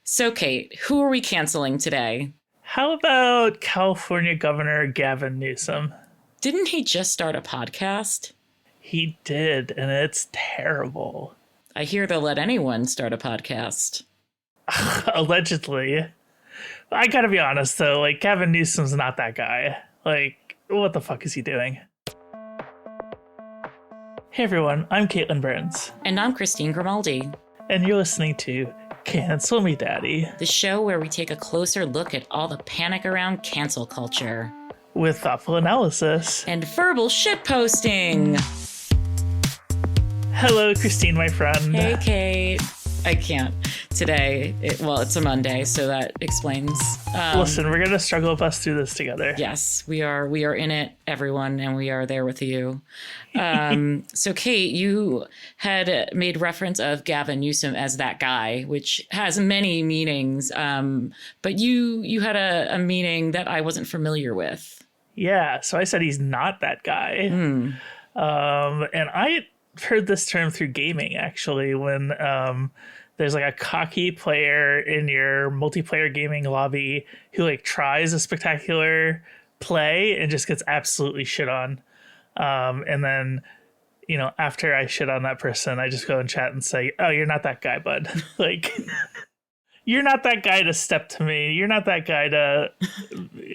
So, Kate, who are we canceling today? How about California Governor Gavin Newsome? Didn't he just start a podcast? He did, and it's terrible. I hear they'll let anyone start a podcast. Allegedly. I gotta be honest, though, like, Gavin Newsome's not that guy. Like, what the fuck is he doing? Hey everyone, I'm Caitlin Burns. And I'm Christine Grimaldi. And you're listening to Cancel Me Daddy, the show where we take a closer look at all the panic around cancel culture. With thoughtful analysis. And verbal shitposting. Hello, Christine, my friend. Hey, Kate. I can't today. It's a Monday, so that explains. Listen, we're going to struggle with us through this together. Yes, we are. We are in it, everyone, and we are there with you. So, Kate, you had made reference of Gavin Newsome as that guy, which has many meanings. But you had a meaning that I wasn't familiar with. Yeah, so I said he's not that guy. And I heard this term through gaming, actually, when there's like a cocky player in your multiplayer gaming lobby who like tries a spectacular play and just gets absolutely shit on. And then, you know, after I shit on that person, I just go in chat and say, oh, you're not that guy, bud. Like, you're not that guy to step to me. You're not that guy to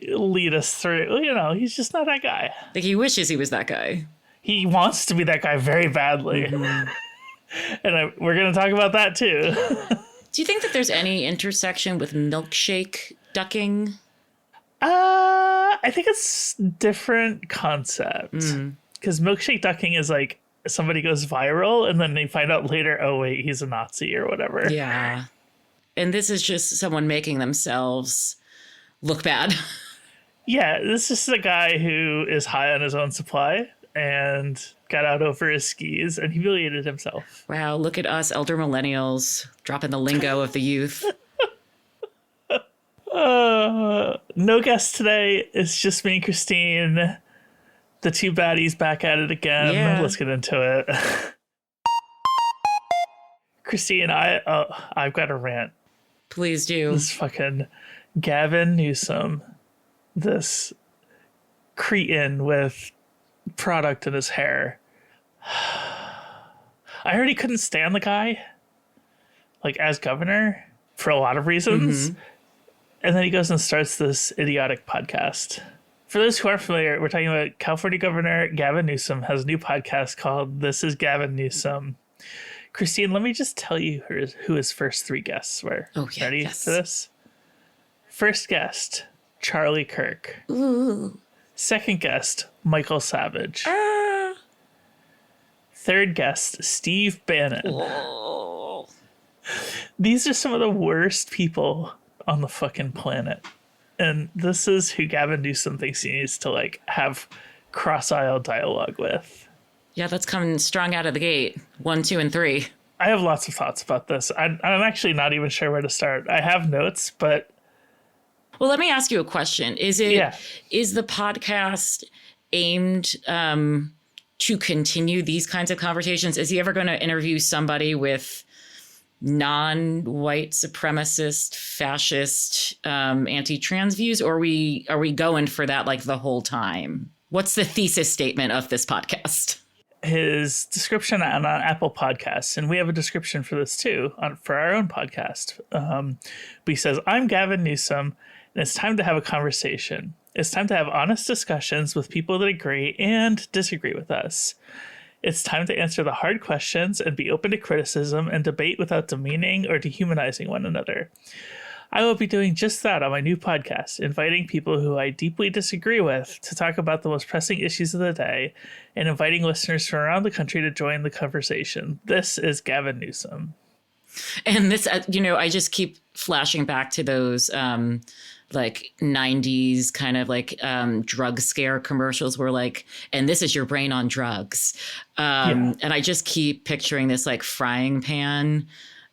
lead us through. You know, he's just not that guy. Like, he wishes he was that guy. He wants to be that guy very badly. Mm-hmm. And we're going to talk about that, too. Do you think that there's any intersection with milkshake ducking? I think it's different concept. Because milkshake ducking is like somebody goes viral and then they find out later, oh, wait, he's a Nazi or whatever. Yeah. And this is just someone making themselves look bad. Yeah, this is a guy who is high on his own supply and got out over his skis and humiliated himself. Wow, look at us elder millennials dropping the lingo of the youth. No guest today. It's just me and Christine. The two baddies back at it again. Yeah. Let's get into it. Christine, I've got a rant. Please do. This fucking Gavin Newsome, this cretin with product in his hair. I already couldn't stand the guy, like, as governor for a lot of reasons. Mm-hmm. And then he goes and starts this idiotic podcast. For those who aren't familiar, we're talking about California Governor Gavin Newsome has a new podcast called This is Gavin Newsome. Christine, let me just tell you who his first three guests were. Oh, yeah. Ready for this? First guest, Charlie Kirk. Ooh. Second guest, Michael Savage. Third guest, Steve Bannon. Oh. These are some of the worst people on the fucking planet. And this is who Gavin Newsome thinks he needs to, like, have cross-aisle dialogue with. Yeah, that's coming strong out of the gate. 1, 2, and 3. I have lots of thoughts about this. I'm actually not even sure where to start. I have notes, but... Well, let me ask you a question. Is the podcast aimed to continue these kinds of conversations? Is he ever going to interview somebody with non-white supremacist, fascist, anti-trans views, or are we going for that like the whole time? What's the thesis statement of this podcast? His description on Apple Podcasts, and we have a description for this too for our own podcast. He says, I'm Gavin Newsome, and it's time to have a conversation. It's time to have honest discussions with people that agree and disagree with us. It's time to answer the hard questions and be open to criticism and debate without demeaning or dehumanizing one another. I will be doing just that on my new podcast, inviting people who I deeply disagree with to talk about the most pressing issues of the day and inviting listeners from around the country to join the conversation. This is Gavin Newsome. And this, I just keep flashing back to those like 90s kind of like drug scare commercials where like, and this is your brain on drugs. And I just keep picturing this like frying pan.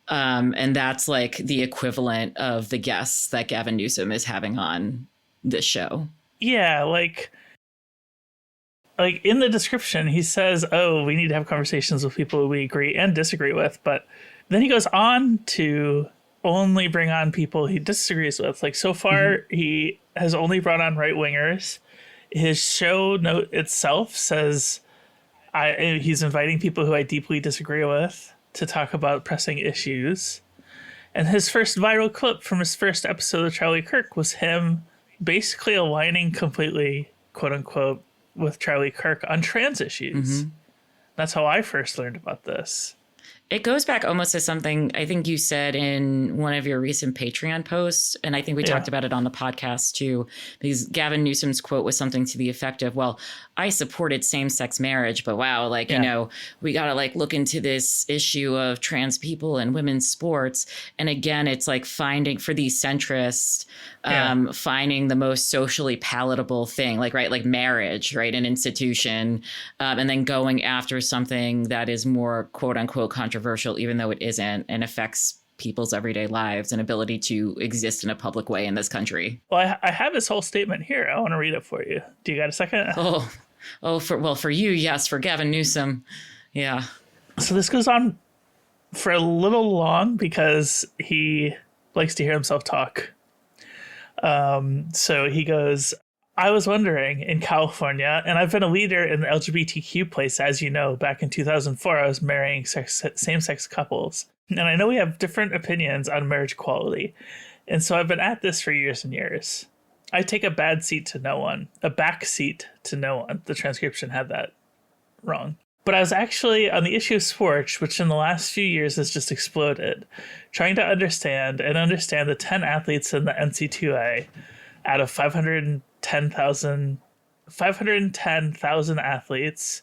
And that's like the equivalent of the guests that Gavin Newsome is having on this show. Yeah, like in the description, he says, oh, we need to have conversations with people we agree and disagree with. But then he goes on to only bring on people he disagrees with. Like, so far, he has only brought on right-wingers. His show note itself says he's inviting people who I deeply disagree with to talk about pressing issues. And his first viral clip from his first episode of Charlie Kirk was him basically aligning completely, quote unquote, with Charlie Kirk on trans issues. That's how I first learned about this. It goes back almost to something I think you said in one of your recent Patreon posts. And I think we talked about it on the podcast too, because Gavin Newsom's quote was something to the effect of, well, I supported same-sex marriage, but wow, like, you know, we got to like look into this issue of trans people and women's sports. And again, it's like finding for these centrists, finding the most socially palatable thing, like, right, like marriage, right, an institution, and then going after something that is more quote unquote controversial, even though it isn't, and affects people's everyday lives and ability to exist in a public way in this country. Well, I have this whole statement here. I want to read it for you. Do you got a second? For you, yes. For Gavin Newsome, yeah. So this goes on for a little long because he likes to hear himself talk. So he goes, I was wondering, in California, and I've been a leader in the LGBTQ place, as you know, back in 2004, I was marrying same-sex couples. And I know we have different opinions on marriage equality. And so I've been at this for years and years. I take a bad seat to no one, a back seat to no one. The transcription had that wrong. But I was actually on the issue of sports, which in the last few years has just exploded, trying to understand the 10 athletes in the NC2A out of 510,000 athletes,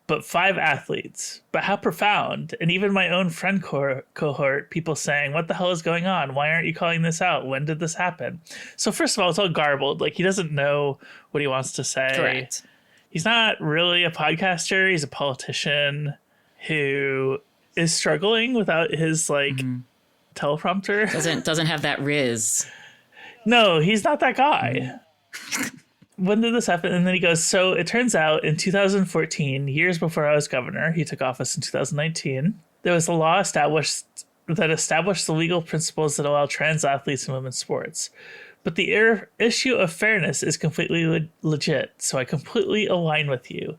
but 5 athletes. But how profound. And even my own friend cohort, people saying, what the hell is going on? Why aren't you calling this out? When did this happen? So first of all, it's all garbled. Like, he doesn't know what he wants to say. Correct. He's not really a podcaster. He's a politician who is struggling without his teleprompter. Doesn't have that riz. No, he's not that guy. When did this happen? And then he goes, so it turns out in 2014, years before I was governor, he took office in 2019, there was a law established the legal principles that allow trans athletes in women's sports. But the issue of fairness is completely legit, so I completely align with you.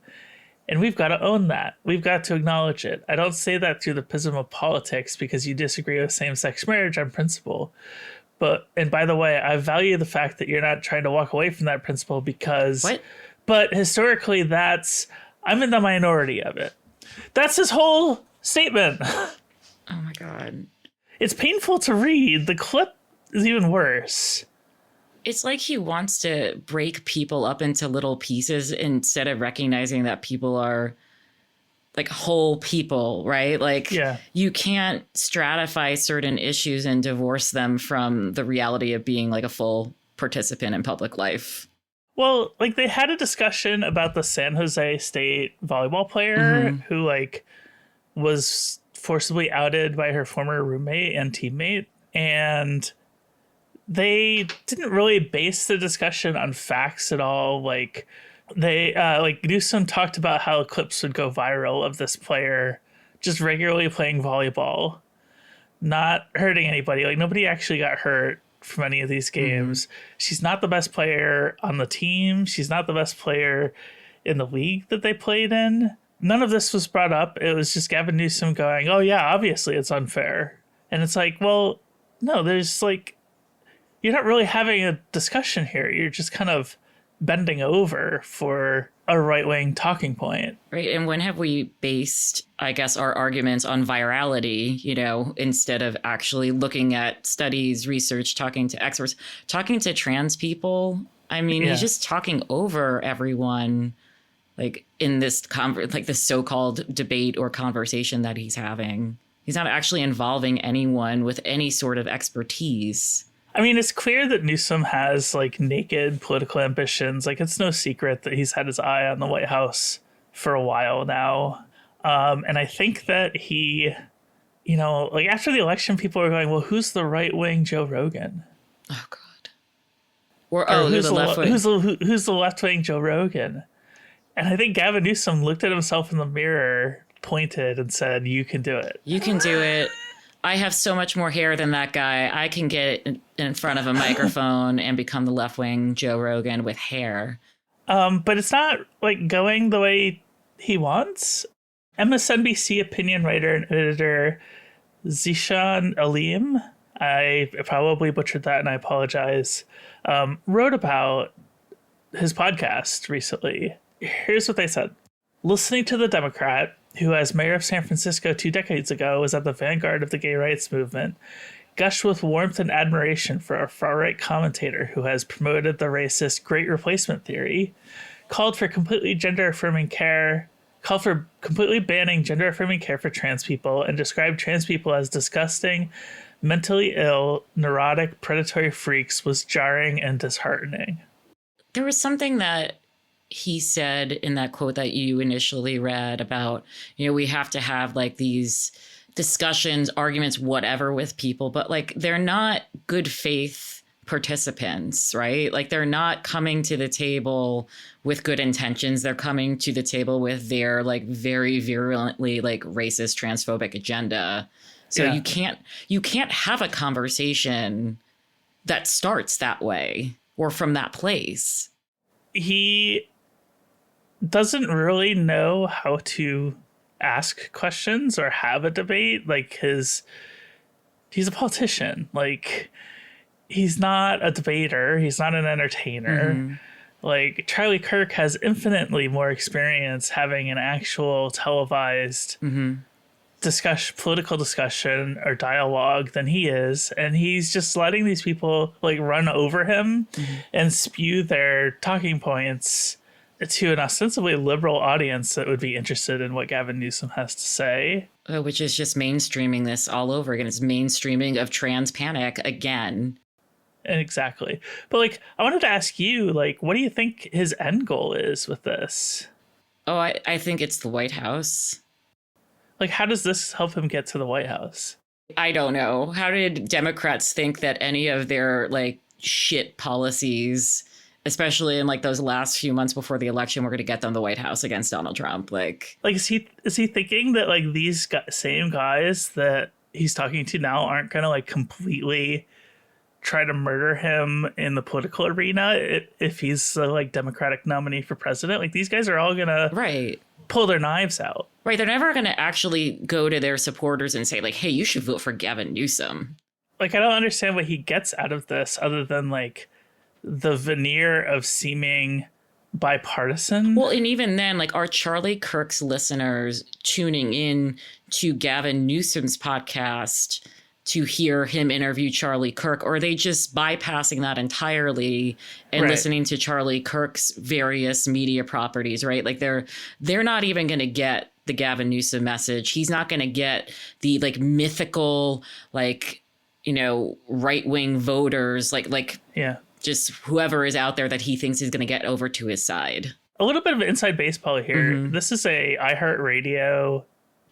And we've got to own that. We've got to acknowledge it. I don't say that through the prism of politics because you disagree with same-sex marriage on principle. And by the way, I value the fact that you're not trying to walk away from that principle because... What? But historically, I'm in the minority of it. That's his whole statement. Oh my God. It's painful to read. The clip is even worse. It's like he wants to break people up into little pieces instead of recognizing that people are like whole people, right? Like, you can't stratify certain issues and divorce them from the reality of being like a full participant in public life. Well, like, they had a discussion about the San Jose State volleyball player who was forcibly outed by her former roommate and teammate, and they didn't really base the discussion on facts at all. Like, they Newsom talked about how clips would go viral of this player just regularly playing volleyball, not hurting anybody. Like, nobody actually got hurt from any of these games. She's not the best player on the team. She's not the best player in the league that they played in. None of this was brought up. It was just Gavin Newsom going, oh yeah, obviously it's unfair. And it's like, well, no, there's you're not really having a discussion here. You're just kind of bending over for a right-wing talking point. Right. And when have we based, I guess, our arguments on virality, instead of actually looking at studies, research, talking to experts, talking to trans people? I mean, he's just talking over everyone, like in this this so-called debate or conversation that he's having. He's not actually involving anyone with any sort of expertise. I mean, it's clear that Newsom has naked political ambitions. Like, it's no secret that he's had his eye on the White House for a while now. And I think that he, after the election, people are going, well, who's the right wing Joe Rogan? Oh, God. Who's the left wing? Who's the left wing Joe Rogan? And I think Gavin Newsom looked at himself in the mirror, pointed, and said, you can do it. You can do it. I have so much more hair than that guy. I can get in front of a microphone and become the left-wing Joe Rogan with hair. But it's not like going the way he wants. MSNBC opinion writer and editor Zishan Alim, I probably butchered that and I apologize, wrote about his podcast recently. Here's what they said. Listening to the Democrat, who as mayor of San Francisco 2 decades ago was at the vanguard of the gay rights movement, gushed with warmth and admiration for a far-right commentator who has promoted the racist Great Replacement theory, called for completely banning gender-affirming care for trans people, and described trans people as disgusting, mentally ill, neurotic, predatory freaks was jarring and disheartening. There was something that he said in that quote that you initially read about, we have to have like these discussions, arguments, whatever with people, but like they're not good faith participants, right? Like they're not coming to the table with good intentions. They're coming to the table with their like very virulently like racist, transphobic agenda. So you can't have a conversation that starts that way or from that place. He doesn't really know how to ask questions or have a debate. Like he's a politician. Like he's not a debater. He's not an entertainer. Mm-hmm. Like Charlie Kirk has infinitely more experience having an actual televised political discussion or dialogue than he is. And he's just letting these people like run over him and spew their talking points to an ostensibly liberal audience that would be interested in what Gavin Newsom has to say. Which is just mainstreaming this all over again. It's mainstreaming of trans panic again. Exactly. But like, I wanted to ask you, like, what do you think his end goal is with this? Oh, I think it's the White House. Like, how does this help him get to the White House? I don't know. How did Democrats think that any of their like shit policies, especially in like those last few months before the election, were going to get them the White House against Donald Trump? Like is he thinking that like these same guys that he's talking to now aren't going to like completely try to murder him in the political arena if he's the like Democratic nominee for president? Like these guys are all going to pull their knives out. Right. They're never going to actually go to their supporters and say like, hey, you should vote for Gavin Newsom. Like, I don't understand what he gets out of this other than like the veneer of seeming bipartisan. Well, and even then, like, are Charlie Kirk's listeners tuning in to Gavin Newsom's podcast to hear him interview Charlie Kirk, or are they just bypassing that entirely and listening to Charlie Kirk's various media properties, right? Like they're not even going to get the Gavin Newsom message. He's not going to get the like mythical, like, right-wing voters, just whoever is out there that he thinks is going to get over to his side. A little bit of inside baseball here. Mm-hmm. This is a iHeartRadio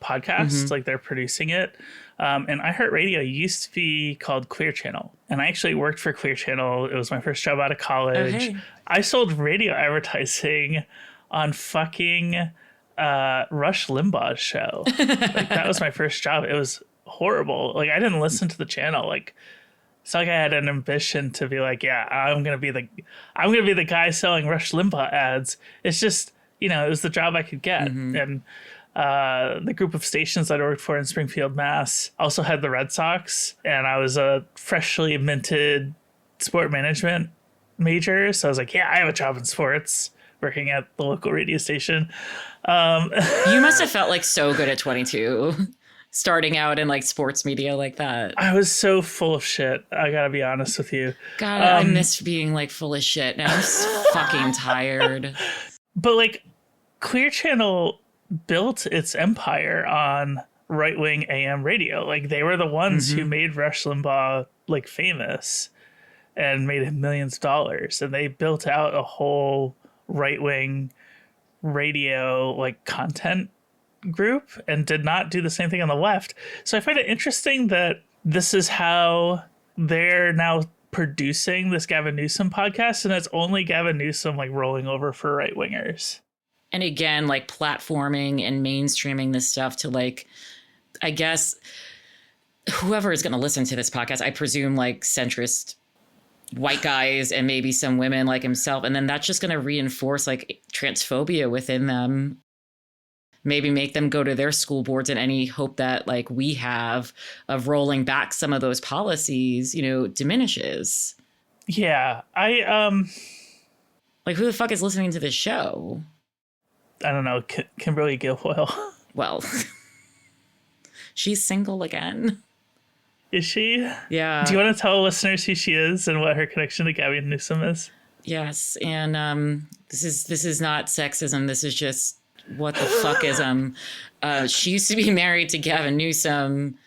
podcast, like they're producing it. And iHeartRadio used to be called Clear Channel. And I actually worked for Clear Channel. It was my first job out of college. Okay. I sold radio advertising on fucking Rush Limbaugh's show. Like that was my first job. It was horrible. Like I didn't listen to the channel. Like it's not like I had an ambition to be like, yeah, I'm gonna be the guy selling Rush Limbaugh ads. It's just, it was the job I could get. And the group of stations that I worked for in Springfield, Mass. also had the Red Sox, and I was a freshly minted sport management major. So I was like, yeah, I have a job in sports, working at the local radio station. You must have felt like so good at 22, starting out in like sports media like that. I was so full of shit. I gotta be honest with you. God, I miss being like full of shit. Now I'm just fucking tired. But like Clear Channel built its empire on right-wing AM radio. Like they were the ones who made Rush Limbaugh like famous and made him millions of dollars. And they built out a whole right-wing radio like content group and did not do the same thing on the left. So I find it interesting that this is how they're now producing this Gavin Newsom podcast, and it's only Gavin Newsom like rolling over for right-wingers. And again, like platforming and mainstreaming this stuff to like, I guess, whoever is going to listen to this podcast, I presume like centrist white guys and maybe some women like himself. And then that's just going to reinforce like transphobia within them. Maybe make them go to their school boards, and any hope that like we have of rolling back some of those policies, you know, diminishes. Yeah. Like, who the fuck is listening to this show? I don't know. Kimberly Guilfoyle. Well, she's single again. Is she? Yeah. Do you want to tell listeners who she is and what her connection to Gavin Newsome is? Yes. And this is not sexism. This is just what the fuckism. She used to be married to Gavin Newsome,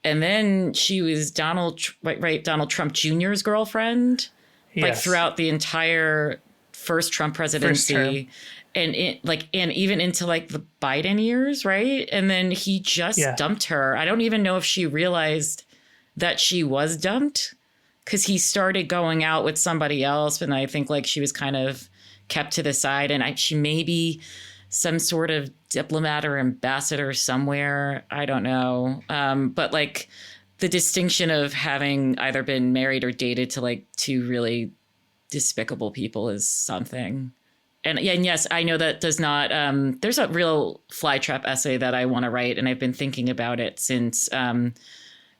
and then she was Donald Trump Jr.'s girlfriend, like throughout the entire first Trump presidency, and even into like the Biden years, right? And then he just dumped her. I don't even know if she realized that she was dumped, because he started going out with somebody else, and I think like she was kind of kept to the side, and she maybe some sort of diplomat or ambassador somewhere. I don't know. But like the distinction of having either been married or dated to like two really despicable people is something. And yes, I know that does not, there's a real flytrap essay that I want to write, and I've been thinking about it since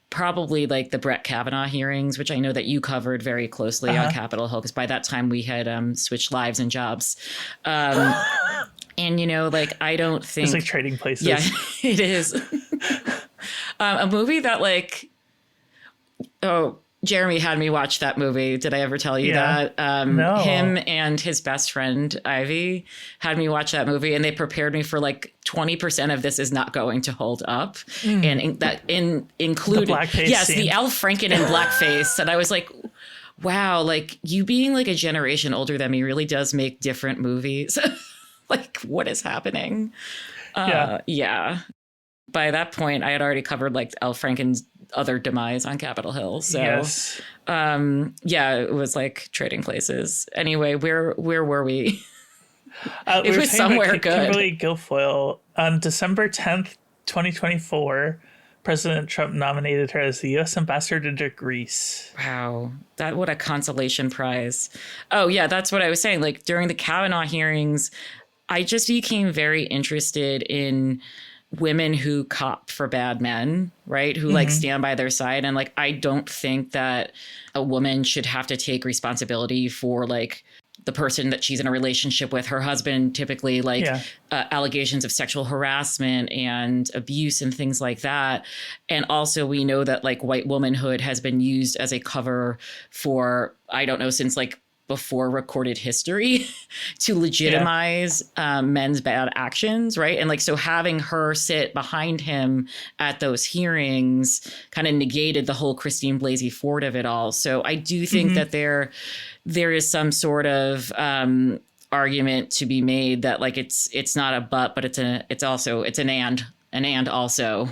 probably like the Brett Kavanaugh hearings, which I know that you covered very closely on Capitol Hill, because by that time we had switched lives and jobs. And, you know, like, I don't think... It's like trading places. Yeah, it is. A movie that, like... Oh, Jeremy had me watch that movie. Did I ever tell you that? No. Him and his best friend, Ivy, had me watch that movie, and they prepared me for, like, 20% of this is not going to hold up. And that included... The blackface yes, scene. the Al Franken in blackface. And I was like... Wow, like, you being, like, a generation older than me really does make different movies. Like, what is happening? Yeah. By that point, I had already covered like Al Franken's other demise on Capitol Hill. So, it was like trading places. Anyway, where were we? It was somewhere good. Kimberly Guilfoyle on December 10th, 2024. President Trump nominated her as the U.S. ambassador to Greece. Wow. What a consolation prize. Oh, yeah, that's what I was saying. Like during the Kavanaugh hearings, I just became very interested in women who cop for bad men, right? Who like stand by their side. And like, I don't think that a woman should have to take responsibility for like the person that she's in a relationship with, her husband, typically like allegations of sexual harassment and abuse and things like that. And also we know that like white womanhood has been used as a cover for, I don't know, since like before recorded history to legitimize men's bad actions, right? And like, so having her sit behind him at those hearings kind of negated the whole Christine Blasey Ford of it all. So I do think that there is some sort of argument to be made that like it's not a but it's an and also.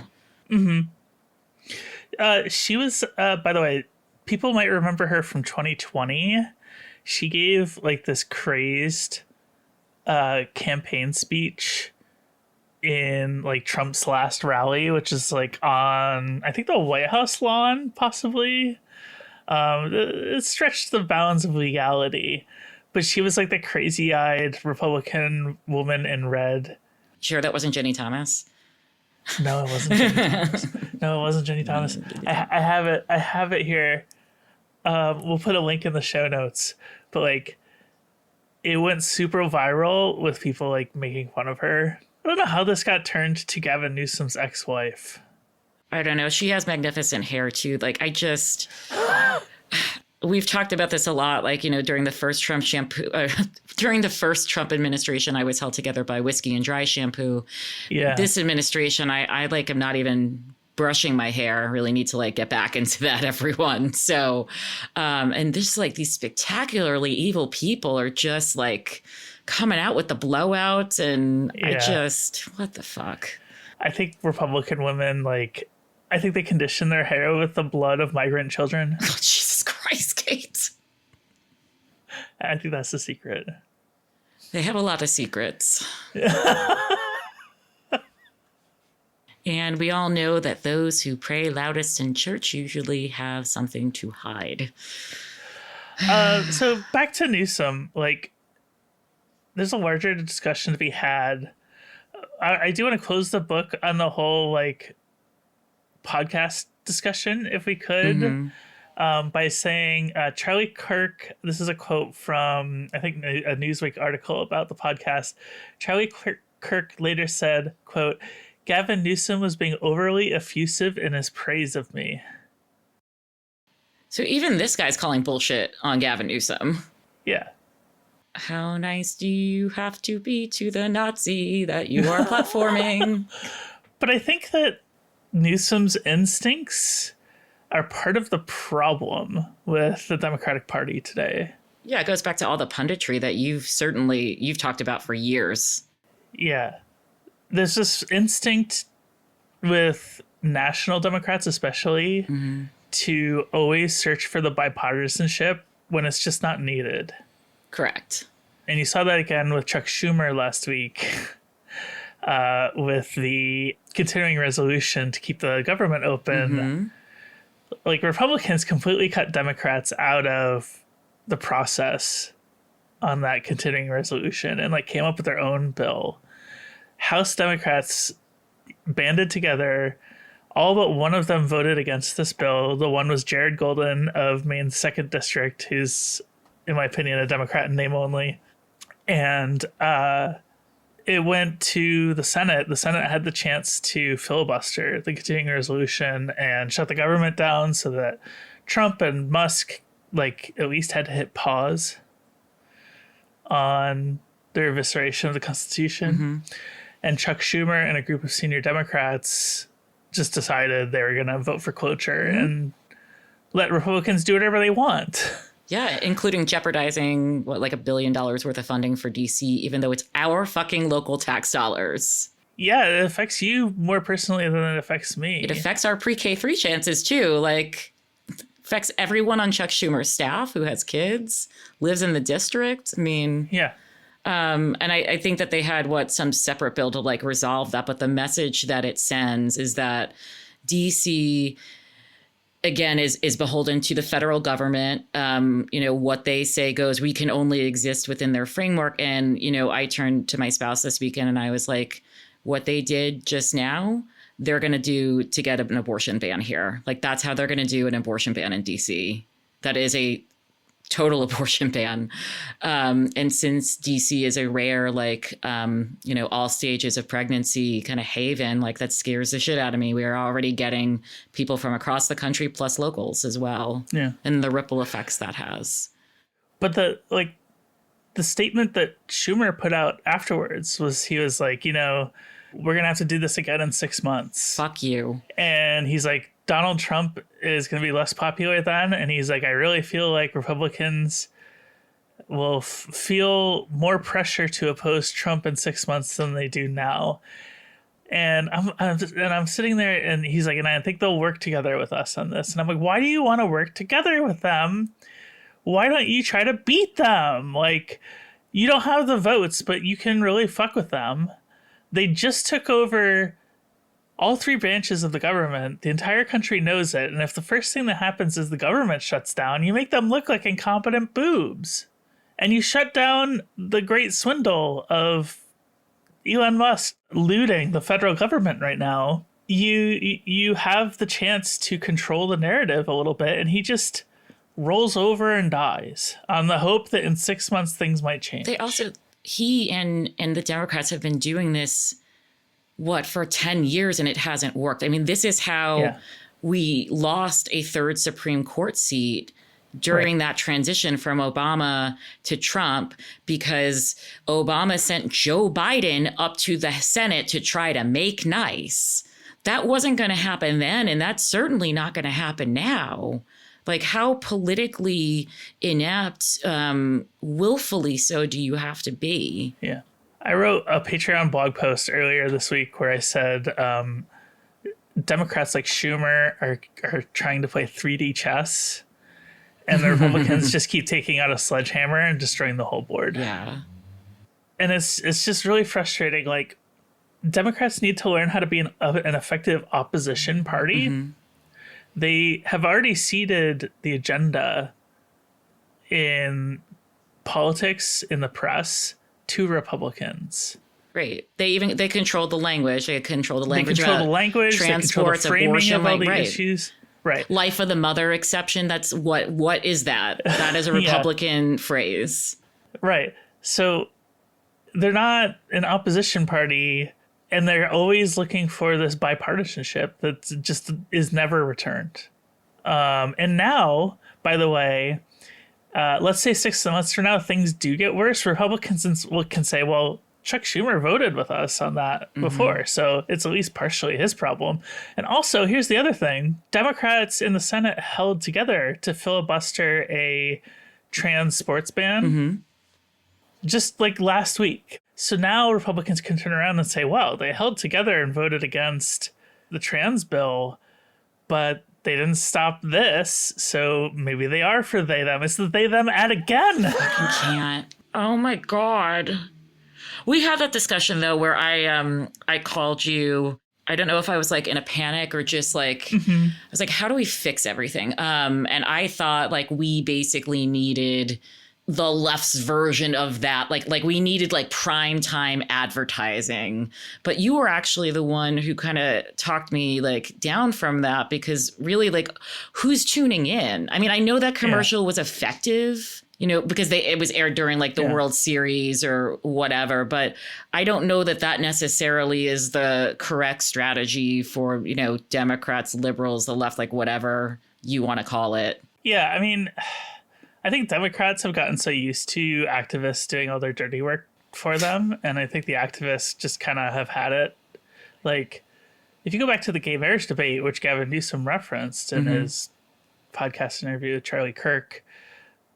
She was by the way, people might remember her from 2020. She gave like this crazed campaign speech in like Trump's last rally, which is like on, I think, the White House lawn, possibly. It stretched the bounds of legality, but she was like the crazy-eyed Republican woman in red. Sure, that wasn't Jenny Thomas. No, it wasn't Jenny Thomas. No, it wasn't Jenny Thomas. I have it here. We'll put a link in the show notes, but like it went super viral with people like making fun of her. I don't know how this got turned to Gavin Newsome's ex-wife. I don't know. She has magnificent hair too. Like we've talked about this a lot. Like, you know, during the first Trump administration, I was held together by whiskey and dry shampoo. Yeah. This administration, I like, I'm not even brushing my hair. I really need to like get back into that, everyone. So, and just like these spectacularly evil people are just like coming out with the blowouts, and what the fuck? I think Republican women, like, I think they condition their hair with the blood of migrant children. Oh, Jesus Christ, Kate. I think that's the secret. They have a lot of secrets. And we all know that those who pray loudest in church usually have something to hide. So back to Newsome, like, there's a larger discussion to be had. I do want to close the book on the whole, like, podcast discussion, if we could, by saying Charlie Kirk, this is a quote from, I think, a Newsweek article about the podcast. Charlie Kirk later said, quote, "Gavin Newsome was being overly effusive in his praise of me." So even this guy's calling bullshit on Gavin Newsome. Yeah. How nice do you have to be to the Nazi that you are platforming? But I think that Newsome's instincts are part of the problem with the Democratic Party today. Yeah, it goes back to all the punditry that you've talked about for years. Yeah. There's this instinct with national Democrats especially to always search for the bipartisanship when it's just not needed. Correct. And you saw that again with Chuck Schumer last week with the continuing resolution to keep the government open. Like, Republicans completely cut Democrats out of the process on that continuing resolution and, like, came up with their own bill. House Democrats banded together. All but one of them voted against this bill. The one was Jared Golden of Maine's 2nd District, who's, in my opinion, a Democrat in name only. And it went to the Senate. The Senate had the chance to filibuster the continuing resolution and shut the government down so that Trump and Musk, like, at least had to hit pause on their evisceration of the Constitution. And Chuck Schumer and a group of senior Democrats just decided they were going to vote for cloture and let Republicans do whatever they want. Yeah, including jeopardizing, like $1 billion worth of funding for DC, even though it's our fucking local tax dollars. Yeah, it affects you more personally than it affects me. It affects our pre-K3 chances, too. Like, affects everyone on Chuck Schumer's staff who has kids, lives in the district. I mean... Yeah. And I think that they had, some separate bill to, like, resolve that. But the message that it sends is that DC... again, is beholden to the federal government. What they say goes, we can only exist within their framework. And, I turned to my spouse this weekend and I was like, what they did just now, they're going to do to get an abortion ban here. Like, that's how they're going to do an abortion ban in DC. That is a total abortion ban. And since DC is a rare, all stages of pregnancy kind of haven, like, that scares the shit out of me. We are already getting people from across the country plus locals as well. Yeah. And the ripple effects that has. But the statement that Schumer put out afterwards was, he was like, we're going to have to do this again in 6 months. Fuck you. And he's like, Donald Trump is going to be less popular then. And he's like, I really feel like Republicans will feel more pressure to oppose Trump in 6 months than they do now. And I'm sitting there and he's like, and I think they'll work together with us on this. And I'm like, why do you want to work together with them? Why don't you try to beat them? Like, you don't have the votes, but you can really fuck with them. They just took over all 3 branches of the government. The entire country knows it. And if the first thing that happens is the government shuts down, you make them look like incompetent boobs. And you shut down the great swindle of Elon Musk looting the federal government right now. You have the chance to control the narrative a little bit, and he just rolls over and dies on the hope that in 6 months things might change. He and the Democrats have been doing this, for 10 years, and it hasn't worked. I mean, this is how we lost a 3rd Supreme Court seat during that transition from Obama to Trump, because Obama sent Joe Biden up to the Senate to try to make nice. That wasn't going to happen then, and that's certainly not going to happen now. Like, how politically inept, willfully so do you have to be? Yeah. I wrote a Patreon blog post earlier this week where I said Democrats like Schumer are trying to play 3D chess, and the Republicans just keep taking out a sledgehammer and destroying the whole board. Yeah. And it's just really frustrating. Like, Democrats need to learn how to be an effective opposition party. They have already ceded the agenda in politics, in the press, to Republicans. Right. They control the language. They control the language. They control the language. Transports, they control the framing abortion, of all the issues. Right. Life of the mother exception. That's what is that? That is a Republican phrase. Right. So they're not an opposition party, and they're always looking for this bipartisanship that just is never returned. And now, by the way, let's say 6 months from now, things do get worse. Republicans can say, well, Chuck Schumer voted with us on that before, so it's at least partially his problem. And also, here's the other thing. Democrats in the Senate held together to filibuster a trans sports ban just like last week. So now Republicans can turn around and say, well, they held together and voted against the trans bill, but they didn't stop this, so maybe they are for they, them. It's the they, them ad again. I can't. Oh, my God. We had that discussion, though, where I called you. I don't know if I was like in a panic or just like, I was like, how do we fix everything? And I thought like we basically needed the left's version of that. Like we needed like prime time advertising. But you were actually the one who kind of talked me like down from that, because really like who's tuning in? I mean, I know that commercial was effective, you know, because it was aired during like the World Series or whatever. But I don't know that necessarily is the correct strategy for, you know, Democrats, liberals, the left, like whatever you want to call it. Yeah, I mean, I think Democrats have gotten so used to activists doing all their dirty work for them. And I think the activists just kind of have had it. Like, if you go back to the gay marriage debate, which Gavin Newsome referenced in his podcast interview with Charlie Kirk,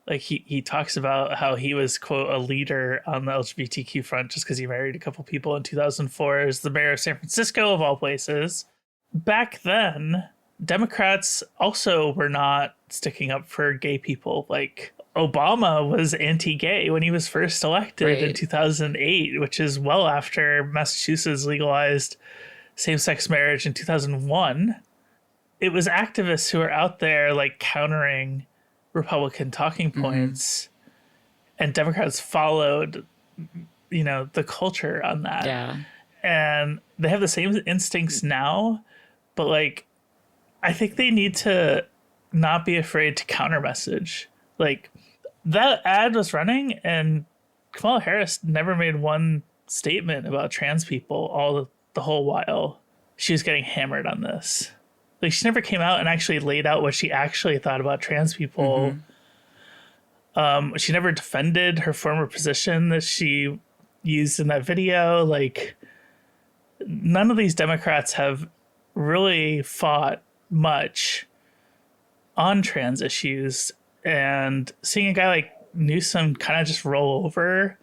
like he talks about how he was, quote, a leader on the LGBTQ front just because he married a couple people in 2004 as the mayor of San Francisco, of all places. Back then, Democrats also were not sticking up for gay people. Like Obama was anti-gay when he was first elected in 2008, which is well after Massachusetts legalized same-sex marriage in 2001. It was activists who were out there like countering Republican talking points, and Democrats followed, you know, the culture on that. Yeah. And they have the same instincts now, but like, I think they need to not be afraid to counter message. Like, that ad was running and Kamala Harris never made one statement about trans people the whole while she was getting hammered on this. Like, she never came out and actually laid out what she actually thought about trans people. She never defended her former position that she used in that video. Like, none of these Democrats have really fought much on trans issues. And seeing a guy like Newsome kind of just roll over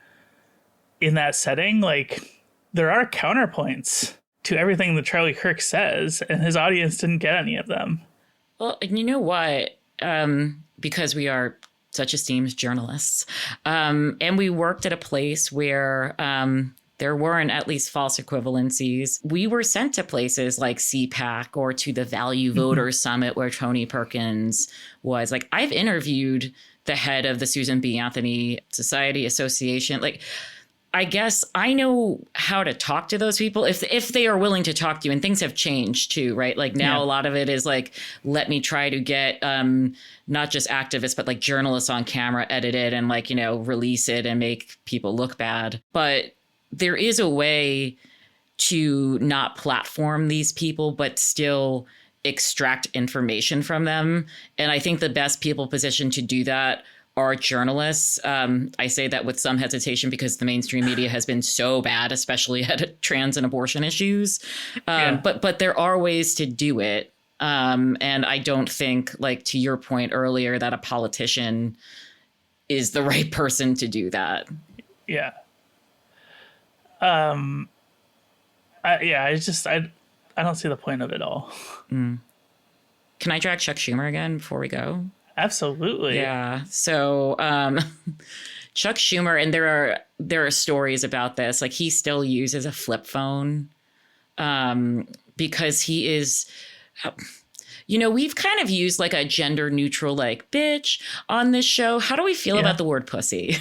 in that setting, like, there are counterpoints to everything that Charlie Kirk says, and his audience didn't get any of them. Well, and you know what? Because we are such esteemed journalists, and we worked at a place where there weren't at least false equivalencies. We were sent to places like CPAC or to the Value Voters Summit where Tony Perkins was. Like, I've interviewed the head of the Susan B. Anthony Society Association. Like, I guess I know how to talk to those people if they are willing to talk to you, and things have changed too, right? Like now a lot of it is like, let me try to get not just activists, but like journalists on camera, edit it and like, you know, release it and make people look bad. But there is a way to not platform these people, but still extract information from them. And I think the best people positioned to do that are journalists. I say that with some hesitation because the mainstream media has been so bad, especially at trans and abortion issues. But there are ways to do it. And I don't think, like to your point earlier, that a politician is the right person to do that. Yeah. I don't see the point of it all. Can I drag Chuck Schumer again before we go? Absolutely. Yeah. So Chuck Schumer, and there are stories about this. Like, he still uses a flip phone because he is, you know, we've kind of used like a gender neutral like bitch on this show. How do we feel about the word pussy?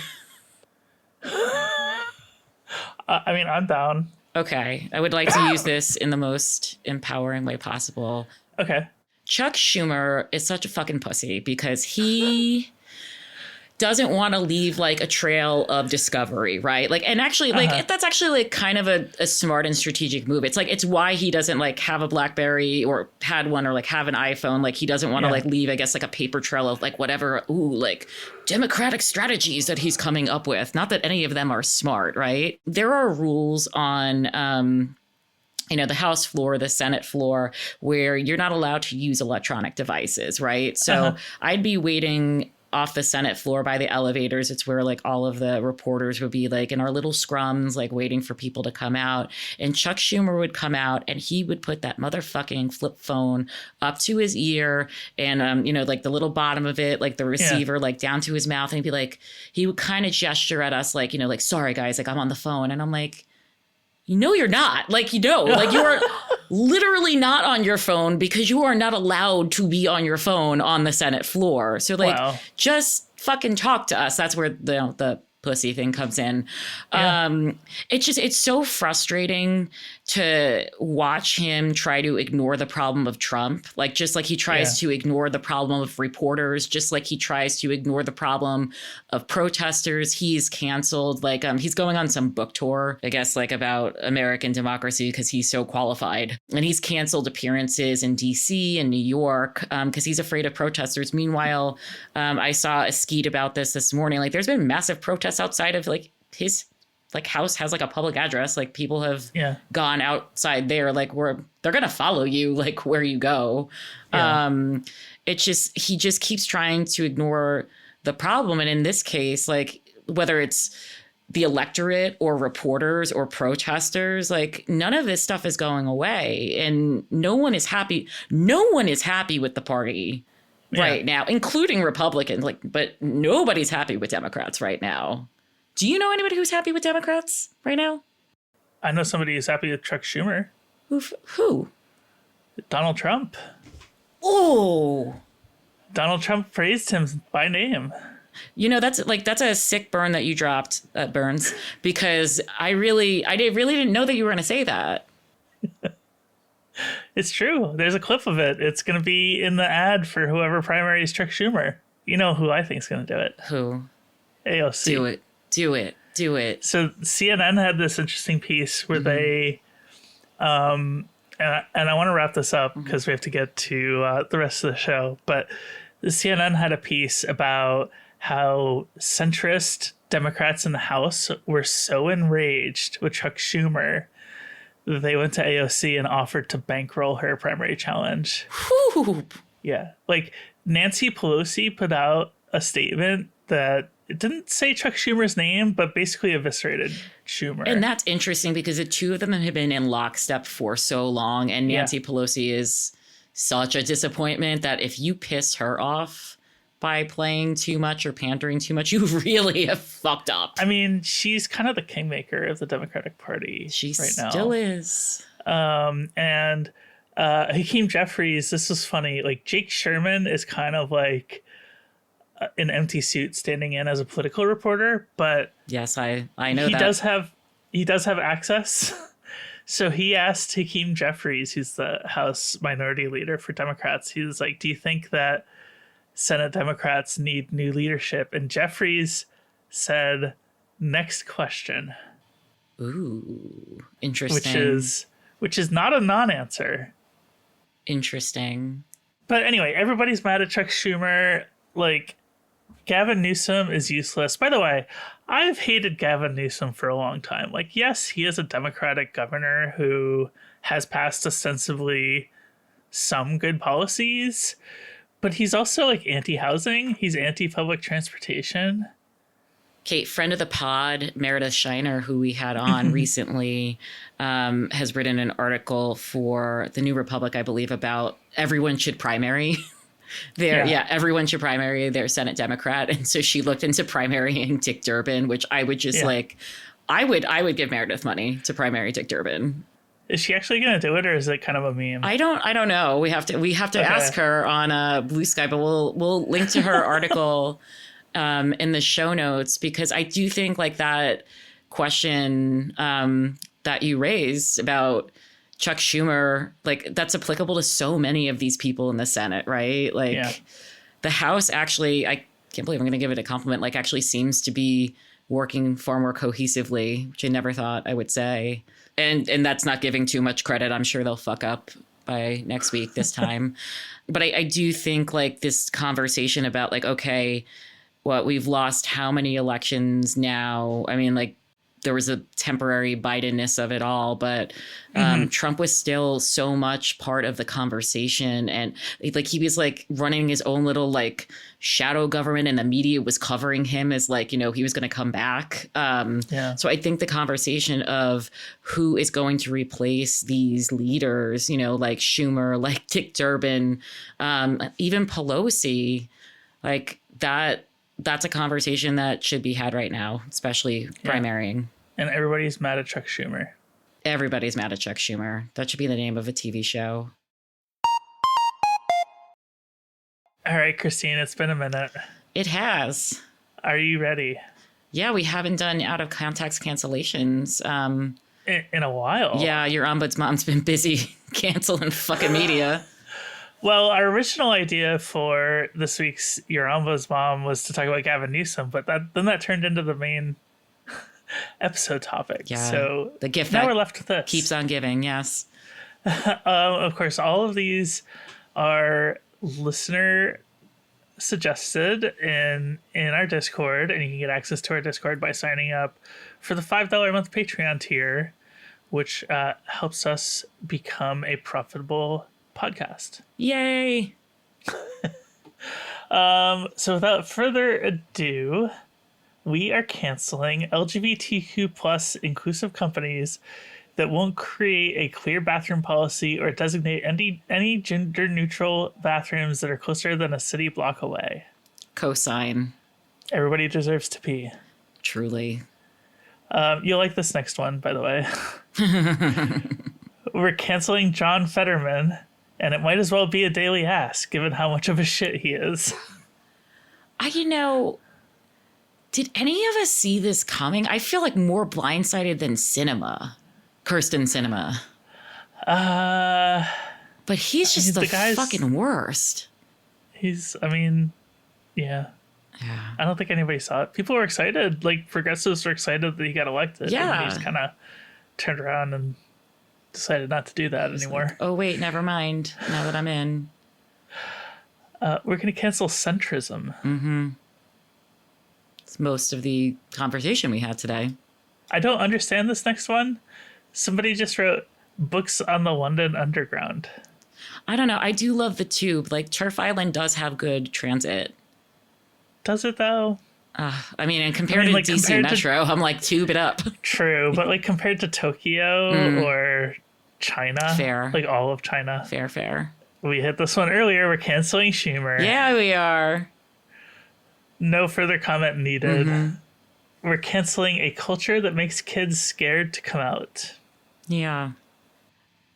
I mean, I'm down. Okay. I would like to use this in the most empowering way possible. Okay. Chuck Schumer is such a fucking pussy because he doesn't want to leave like a trail of discovery, right? Like, and actually, like, that's actually like kind of a smart and strategic move. It's like, it's why he doesn't like have a BlackBerry or had one or like have an iPhone. Like, he doesn't want to like leave, I guess, like a paper trail of like whatever, like democratic strategies that he's coming up with. Not that any of them are smart, right? There are rules on, you know, the House floor, the Senate floor, where you're not allowed to use electronic devices, right? So I'd be waiting off the Senate floor by the elevators. It's where like all of the reporters would be like in our little scrums, like waiting for people to come out. And Chuck Schumer would come out and he would put that motherfucking flip phone up to his ear and, you know, like the little bottom of it, like the receiver, like down to his mouth. And he'd be like, he would kind of gesture at us like, you know, like, sorry guys, like I'm on the phone. And I'm like, you know, you're not. Like, you know, like you are literally not on your phone because you are not allowed to be on your phone on the Senate floor. So like, just fucking talk to us. That's where the pussy thing comes in. It's so frustrating to watch him try to ignore the problem of Trump. Like, just like he tries to ignore the problem of reporters, just like he tries to ignore the problem of protesters. He's canceled. Like, he's going on some book tour, I guess, like about American democracy because he's so qualified. And he's canceled appearances in DC and New York because he's afraid of protesters. Meanwhile, I saw a skeet about this morning. Like, there's been massive protests outside of like his like house has like a public address. Like, people have gone outside there. Like, they're gonna follow you like where you go. It's just, he just keeps trying to ignore the problem. And in this case, like, whether it's the electorate or reporters or protesters, like, none of this stuff is going away, and no one is happy. No one is happy with the party right now, including Republicans. Like, but nobody's happy with Democrats right now. Do you know anybody who's happy with Democrats right now? I know somebody who's happy with Chuck Schumer. Who? Donald Trump. Oh. Donald Trump praised him by name. You know, that's a sick burn that you dropped, Burns, because I really didn't know that you were going to say that. It's true. There's a clip of it. It's going to be in the ad for whoever primaries Chuck Schumer. You know who I think is going to do it. Who? AOC. Do it. So CNN had this interesting piece where they, and I want to wrap this up because we have to get to the rest of the show. But the CNN had a piece about how centrist Democrats in the House were so enraged with Chuck Schumer that they went to AOC and offered to bankroll her primary challenge. Whew. Yeah. Like, Nancy Pelosi put out a statement that it didn't say Chuck Schumer's name, but basically eviscerated Schumer. And that's interesting because the two of them have been in lockstep for so long. And Nancy Pelosi is such a disappointment that if you piss her off by playing too much or pandering too much, you really have fucked up. I mean, she's kind of the kingmaker of the Democratic Party right now. Still is. And Hakeem Jeffries, this is funny. Like, Jake Sherman is kind of like an empty suit standing in as a political reporter, but yes, I know he does have access. So he asked Hakeem Jeffries, who's the House Minority Leader for Democrats, he was like, do you think that Senate Democrats need new leadership? And Jeffries said, next question. Ooh, interesting. Which is not a non-answer. Interesting. But anyway, everybody's mad at Chuck Schumer. Like, Gavin Newsome is useless. By the way, I've hated Gavin Newsome for a long time. Like, yes, he is a Democratic governor who has passed ostensibly some good policies, but he's also like anti-housing. He's anti-public transportation. Kate, friend of the pod, Meredith Shiner, who we had on recently, has written an article for The New Republic, I believe, about everyone should primary. Everyone should primary their Senate Democrat. And so she looked into primarying Dick Durbin, which I would just I would give Meredith money to primary Dick Durbin. Is she actually going to do it, or is it kind of a meme? I don't know. We have to ask her on Blue Sky, but we'll link to her article in the show notes, because I do think like that question that you raised about Chuck Schumer, like that's applicable to so many of these people in the Senate, right? Like the House actually, I can't believe I'm going to give it a compliment, like actually seems to be working far more cohesively, which I never thought I would say. And that's not giving too much credit. I'm sure they'll fuck up by next week this time. But I do think like this conversation about like, okay, we've lost how many elections now? I mean, like, there was a temporary Biden-ness of it all, but Trump was still so much part of the conversation. And like, he was like running his own little like shadow government, and the media was covering him as like, you know, he was going to come back. So I think the conversation of who is going to replace these leaders, you know, like Schumer, like Dick Durbin, even Pelosi, like that's a conversation that should be had right now, especially primarying. And everybody's mad at Chuck Schumer. Everybody's mad at Chuck Schumer. That should be the name of a TV show. All right, Christine, it's been a minute. It has. Are you ready? Yeah, we haven't done out of context cancellations. In a while. Yeah, your ombudsman's been busy canceling fucking media. Well, our original idea for this week's Your Ombudsman was to talk about Gavin Newsome, but that turned into the main episode topic. Yeah, so the gift now that we're left with this. Keeps on giving, yes. Of course, all of these are listener suggested in our Discord, and you can get access to our Discord by signing up for the $5 a month Patreon tier, which helps us become a profitable podcast. Yay! So without further ado, we are canceling LGBTQ plus inclusive companies that won't create a clear bathroom policy or designate any gender neutral bathrooms that are closer than a city block away. Cosign. Everybody deserves to pee. Truly. You'll like this next one, by the way. We're canceling John Fetterman, and it might as well be a daily ask, given how much of a shit he is. Did any of us see this coming? I feel like more blindsided than Kirsten Sinema. But he's just the fucking worst. Yeah. I don't think anybody saw it. People were excited. Like, progressives were excited that he got elected. Yeah. And he just kind of turned around and decided not to do that anymore. Like, oh, wait, never mind. Now that I'm in. We're going to cancel centrism. Mm-hmm. It's most of the conversation we had today. I don't understand this next one. Somebody just wrote books on the London Underground. I don't know. I do love the tube. Like, Turf Island does have good transit. Does it, though? And compared to DC Metro, I'm like, tube it up. True, but like compared to Tokyo or China. Fair. Like all of China. Fair. We hit this one earlier. We're canceling Schumer. Yeah, we are. No further comment needed. Mm-hmm. We're canceling a culture that makes kids scared to come out. Yeah.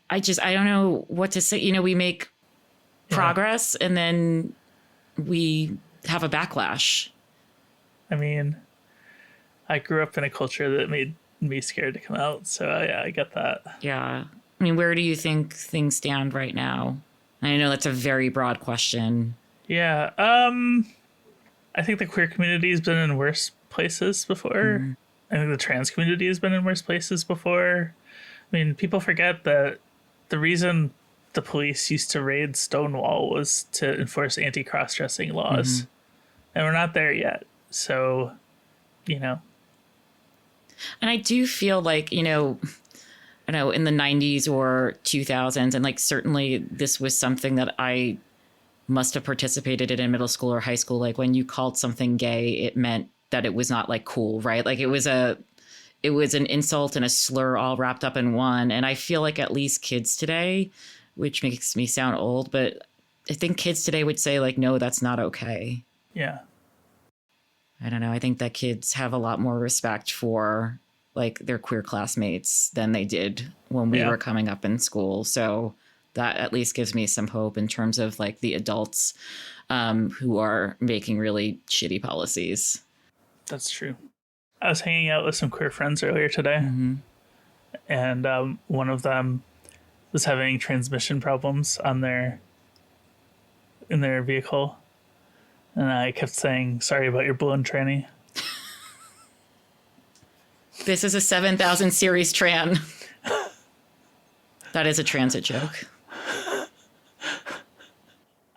I don't know what to say. You know, we make progress and then we have a backlash. I mean, I grew up in a culture that made me scared to come out. So I get that. Yeah. I mean, where do you think things stand right now? I know that's a very broad question. Yeah. I think the queer community has been in worse places before. Mm-hmm. I think the trans community has been in worse places before. I mean, people forget that the reason the police used to raid Stonewall was to enforce anti-cross-dressing laws. Mm-hmm. And we're not there yet. So, you know. And I do feel like, you know, in the 90s or 2000s, and like certainly this was something that I must have participated in middle school or high school. Like when you called something gay, it meant that it was not like cool, right? Like it was an insult and a slur all wrapped up in one. And I feel like at least kids today, which makes me sound old, but think kids today would say like, no, that's not okay. Yeah. I don't know. I think that kids have a lot more respect for like their queer classmates than they did when we were coming up in school. So that at least gives me some hope in terms of like the adults who are making really shitty policies. That's true. I was hanging out with some queer friends earlier today, and one of them was having transmission problems in their vehicle. And I kept saying, sorry about your balloon tranny. This is a 7000 series Tran. That is a transit joke.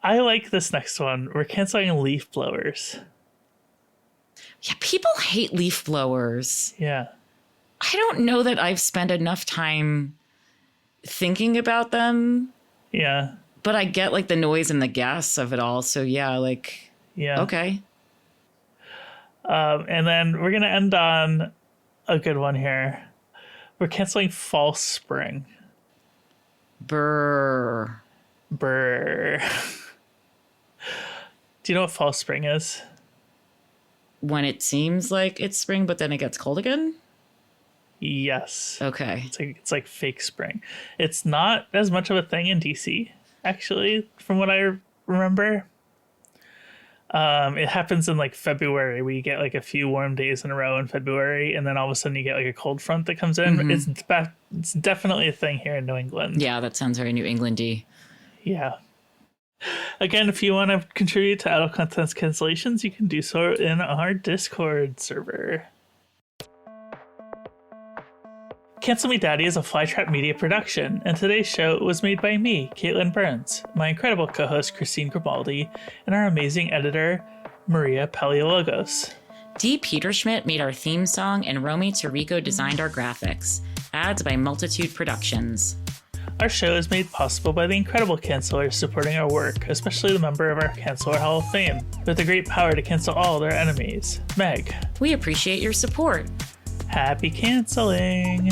I like this next one. We're canceling leaf blowers. Yeah, people hate leaf blowers. Yeah. I don't know that I've spent enough time thinking about them. Yeah. But I get like the noise and the gas of it all. So yeah, like, okay. And then we're going to end on a good one here. We're canceling false spring. Brr. Do you know what false spring is? When it seems like it's spring, but then it gets cold again? Yes. Okay. It's like fake spring. It's not as much of a thing in DC, actually, from what I remember. It happens in like February, where you get like a few warm days in a row in February, and then all of a sudden you get like a cold front that comes in. It's definitely a thing here in New England. Yeah, that sounds very New England-y. Yeah. Again, if you want to contribute to adult contents cancellations, you can do so in our Discord server. Cancel Me Daddy is a Flytrap Media production, and today's show was made by me, Caitlin Burns, my incredible co-host Christine Grimaldi, and our amazing editor, Maria Paleologos. Dee Peterschmidt made our theme song, and Romy Tirico designed our graphics. Ads by Multitude Productions. Our show is made possible by the incredible cancelers supporting our work, especially the member of our Canceler Hall of Fame, with the great power to cancel all their enemies, Meg. We appreciate your support. Happy canceling!